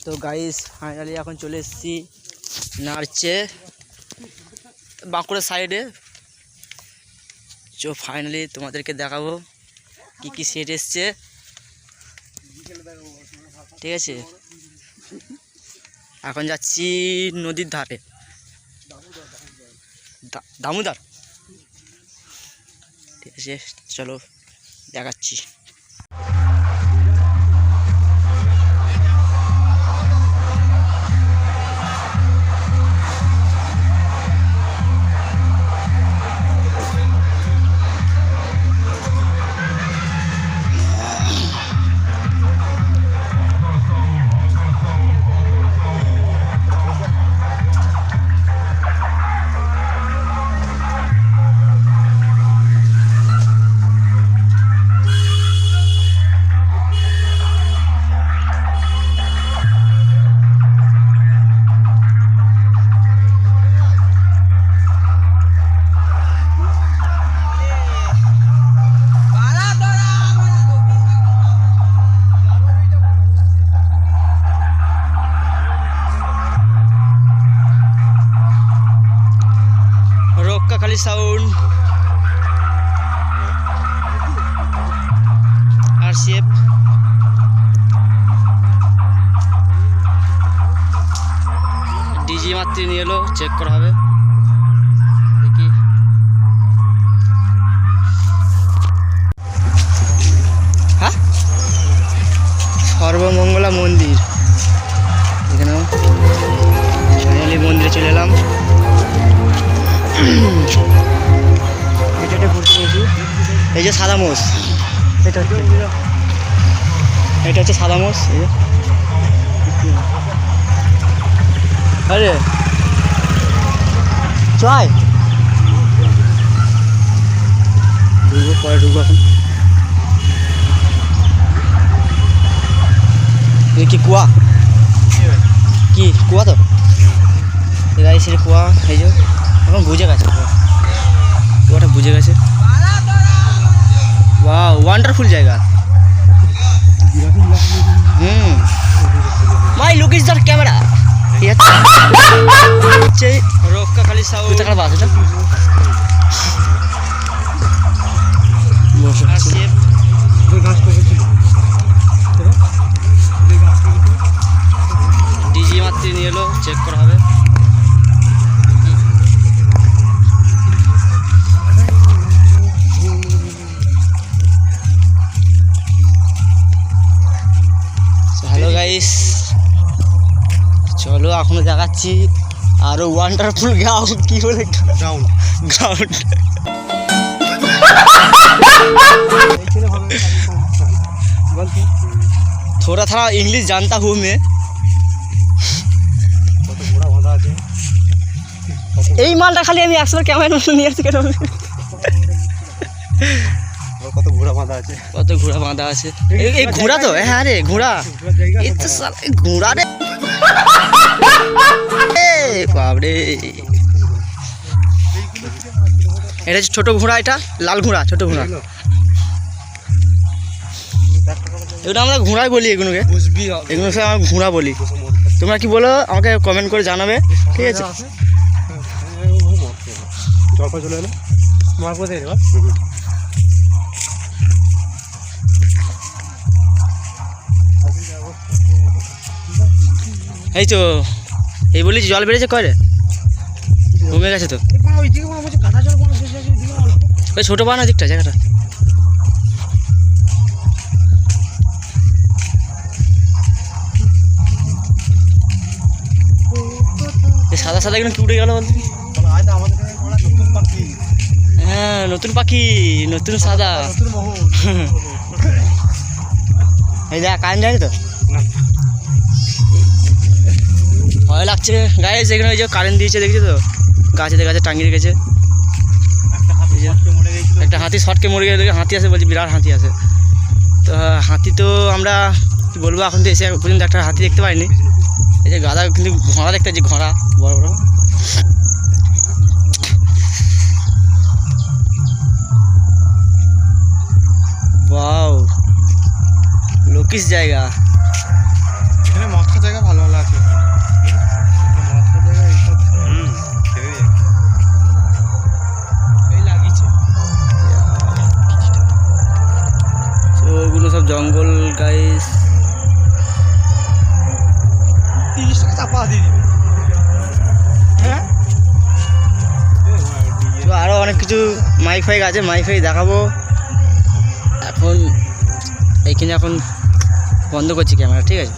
তো guys finally এখন চলে এসেছি নারচে বাঁকুড়া সাইডে। তো ফাইনালি তোমাদেরকে দেখাবো কি কি সেট এসছে, ঠিক আছে। এখন যাচ্ছি নদীর ধারে, দামোদর, ঠিক আছে। চলো দেখাচ্ছি। खाली साउंड और शेप ডিজি মাত্র নিয়ে এলো, চেক করা হবে। দেখি হ্যাঁ, সর্বমঙ্গলা মন্দির, এখানে ফাইনালি মন্দিরে চলে এলাম। এই যে সাদা মোষ, এটা হচ্ছে সাদা মোষ। আরে চয় ঢুকবো, পরে ঢুকবো। এখন কি কুয়া, কি কুয়া? তো গাড়ি ছেড়ে কুয়া, এই যে এখন বুঝে গেছে, কুয়াটা বুঝে গেছে। ওয়াও, ওয়ান্ডারফুল জায়গা। মাই লুক ইজ দ্য ক্যামেরা। রক্কা খালি সাউন্ড টাকা বাস এটা ডিজি মাত্র নিয়ে এলো, চেক করা হবে। হ্যালো গাইস, চলো এখনো দেখাচ্ছি আরো ওয়ান্ডারফুল গ্রাউন্ড। কি বলে গ্রাউন্ড? थोड़ा थोड़ा इंग्लिश जानता हूँ मैं। এই মালটা খালি আমি 100 ক্যামেরা নিয়ে আসছি। কত ঘোড়া বাঁধা আছে, কত ঘোড়া বাঁধা আছে। এই ঘোড়া তো, হ্যাঁ রে ঘোড়া, এই তো ঘোড়া রে বাবরে। এটা হচ্ছে ছোট ঘোড়া, এটা লাল ঘোড়া, ছোট ঘোড়া। এগুলো আমরা ঘোড়াই বলি, এগুলোকে এগুলোকে আমরা ঘোড়া বলি। তোমরা কি বলো আমাকে কমেন্ট করে জানাবে, ঠিক আছে। চলে এলো এই তো, এই বলি জল বেড়েছে কয় রে, কমে গেছে তো। ওই ছোটো বানা দিকটা জায়গাটা, এই সাদা সাদা এগুলো কি উঠে গেল বলতে? হ্যাঁ, নতুন পাখি, নতুন সাদা। এই দেখ কারেন্ট জানি তো, ভয় লাগছে গাইস। এখানে ওই যে কারেন্ট দিয়েছে, দেখছি তো, গাছে গাছে টাঙিয়ে রেখেছে। একটা হাতি শর্টকে মরে গেলে, হাতি আছে বলছি, বিরাট হাতি আছে। তো হাতি তো আমরা কি বলবো, এখন তো এসে পর্যন্ত একটা হাতি দেখতে পাইনি। এই যে গাদা, কিন্তু ঘোড়া দেখতে পাচ্ছি, ঘোড়া বড় বড়। ওয়াও, লোকিস জায়গা, এখানে মৎস্য জায়গা ভালো। চাপা দিয়ে দিবে। হ্যাঁ তো আরও অনেক কিছু মাইক ফাইক আছে, মাইক ফাইক দেখাবো। এখন এইখানে এখন বন্ধ করছি ক্যামেরা, ঠিক আছে।